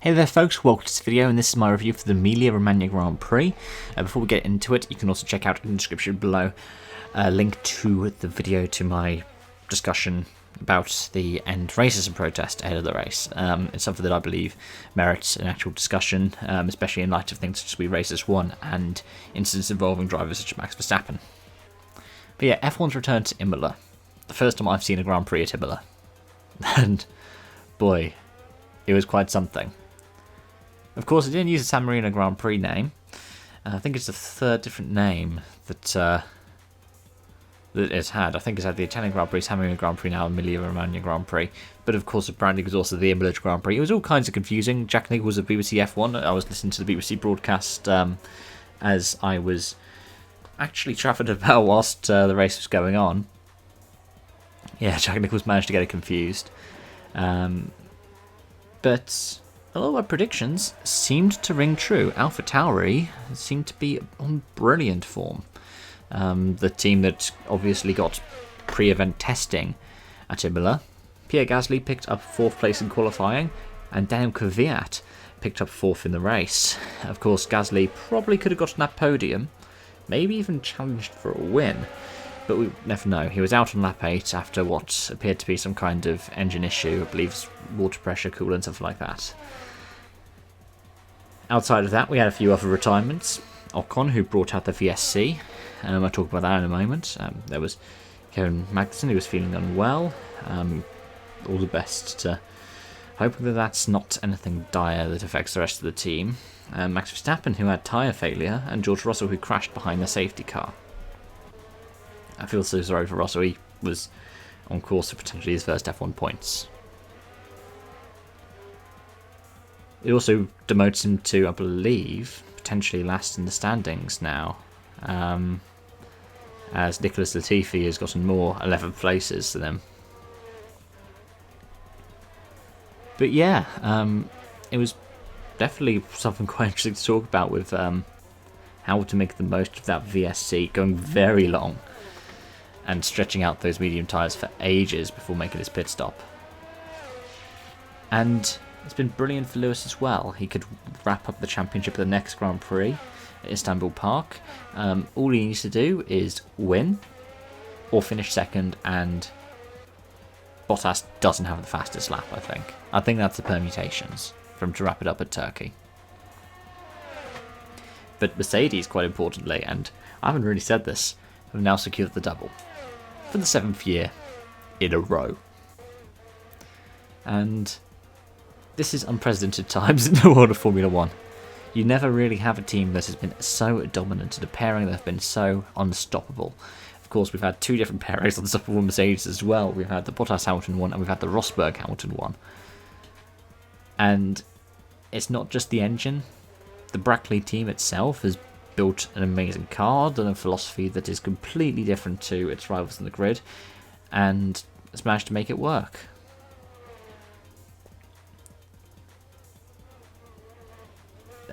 Hey there folks, welcome to this video, and this is my review for the Emilia Romagna Grand Prix. Before we get into it, you can also check out in the description below a link to the video to my discussion about the end racism protest ahead of the race. It's something that I believe merits an actual discussion, especially in light of things such as We Racist 1 and incidents involving drivers such as Max Verstappen. But yeah, F1's return to Imola. The first time I've seen a Grand Prix at Imola. And boy, it was quite something. Of course, it didn't use the San Marino Grand Prix name. I think it's the third different name that it's had. I think it's had the Italian Grand Prix, San Marino Grand Prix, now Emilia Romagna Grand Prix. But of course, apparently it was also the Imola Grand Prix. It was all kinds of confusing. Jack Nicholls of BBC F1. I was listening to the BBC broadcast as I was actually travelling about whilst the race was going on. Yeah, Jack Nicholls managed to get it confused. But a lot of my predictions seemed to ring true. AlphaTauri seemed to be on brilliant form. The team that obviously got pre-event testing at Imola. Pierre Gasly picked up 4th place in qualifying, and Daniel Kvyat picked up 4th in the race. Of course, Gasly probably could have gotten that podium, maybe even challenged for a win, but we never know. He was out on lap 8 after what appeared to be some kind of engine issue, I believe it's water pressure, coolant, something like that. Outside of that, we had a few other retirements. Ocon, who brought out the VSC. I'll talk about that in a moment. There was Kevin Magnussen, who was feeling unwell. All the best to hoping that that's not anything dire that affects the rest of the team. Max Verstappen, who had tyre failure, and George Russell, who crashed behind the safety car. I feel so sorry for Russell. He was on course for potentially his first F1 points. It also demotes him to, I believe, potentially last in the standings now, as Nicholas Latifi has gotten more 11th places than him. But yeah, it was definitely something quite interesting to talk about with how to make the most of that VSC, going very long and stretching out those medium tyres for ages before making his pit stop. And it's been brilliant for Lewis as well. He could wrap up the championship at the next Grand Prix at Istanbul Park. All he needs to do is win or finish second, and Bottas doesn't have the fastest lap, I think. I think that's the permutations for him to wrap it up at Turkey. But Mercedes, quite importantly, and I haven't really said this, have now secured the double for the 7th year in a row. And this is unprecedented times in the world of Formula 1. You never really have a team that has been so dominant, and a pairing that have been so unstoppable. Of course, we've had 2 different pairings unstoppable Mercedes as well. We've had the Bottas-Hamilton one, and we've had the Rosberg-Hamilton one. And it's not just the engine. The Brackley team itself has built an amazing car, done a philosophy that is completely different to its rivals in the grid, and has managed to make it work.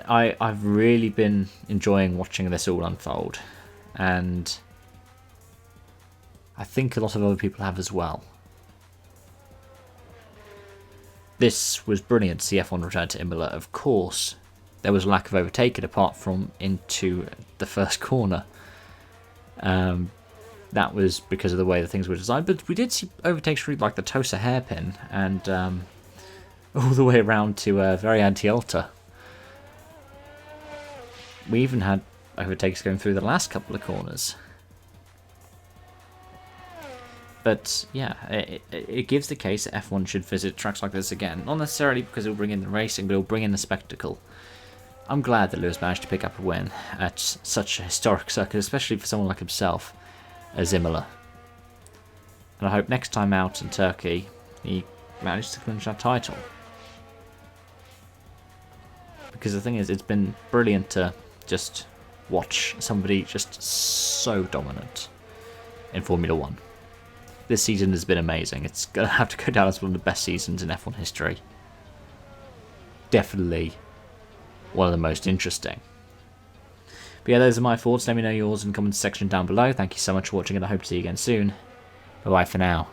I've really been enjoying watching this all unfold, and I think a lot of other people have as well. This was brilliant to see F1 return to Imola. Of course, there was a lack of overtaking apart from into the first corner. That was because of the way that things were designed, but we did see overtakes through like the Tosa hairpin and all the way around to very anti-alta. We even had overtakes going through the last couple of corners. But yeah, it gives the case that F1 should visit tracks like this again. Not necessarily because it'll bring in the racing, but it'll bring in the spectacle. I'm glad that Lewis managed to pick up a win at such a historic circuit, especially for someone like himself as Imola. And I hope next time out in Turkey, he manages to clinch that title. Because the thing is, it's been brilliant to just watch somebody just so dominant in Formula 1. This season has been amazing. It's going to have to go down as one of the best seasons in F1 history. Definitely one of the most interesting. But yeah, those are my thoughts. Let me know yours in the comments section down below. Thank you so much for watching, and I hope to see you again soon. Bye bye for now.